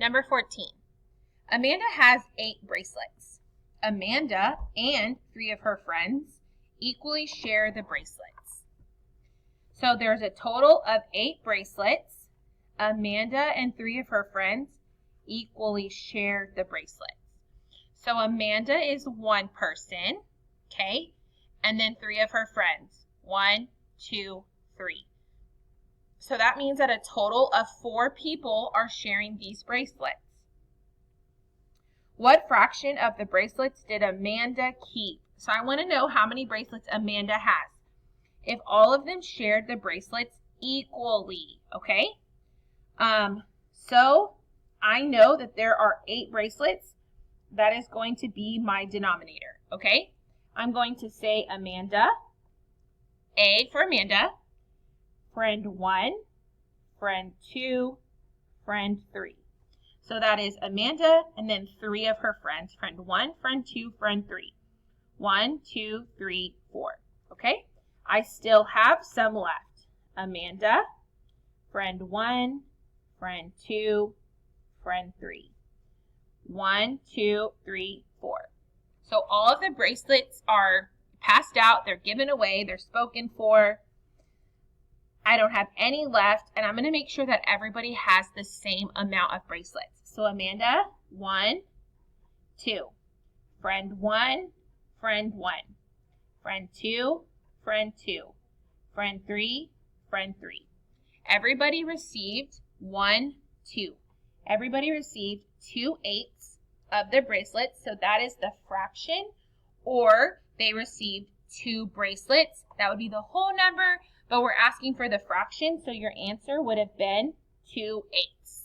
Number 14. Amanda has 8 bracelets. Amanda and 3 of her friends equally share the bracelets. So there's a total of 8 bracelets. Amanda and 3 of her friends equally share the bracelets. So Amanda is one person, okay? And then 3 of her friends. 1, 2, 3. So that means that a total of 4 people are sharing these bracelets. What fraction of the bracelets did Amanda keep? So I want to know how many bracelets Amanda has. If all of them shared the bracelets equally, okay? So I know that there are 8 bracelets. That is going to be my denominator, okay? I'm going to say Amanda, A for Amanda, friend 1, friend 2, friend 3. So that is Amanda and then 3 of her friends, friend 1, friend 2, friend 3. 1, 2, 3, 4, okay? I still have some left. Amanda, friend 1, friend 2, friend 3. 1, 2, 3, 4. So all of the bracelets are passed out, they're given away, they're spoken for. I don't have any left, and I'm going to make sure that everybody has the same amount of bracelets. So Amanda, 1, 2. Friend 1, friend 1. Friend 2, friend 2. Friend 3, friend 3. Everybody received 1, 2. Everybody received 2/8 of their bracelets, so that is the fraction, or they received 2 bracelets. That would be the whole number, but we're asking for the fraction, so your answer would have been 2/8.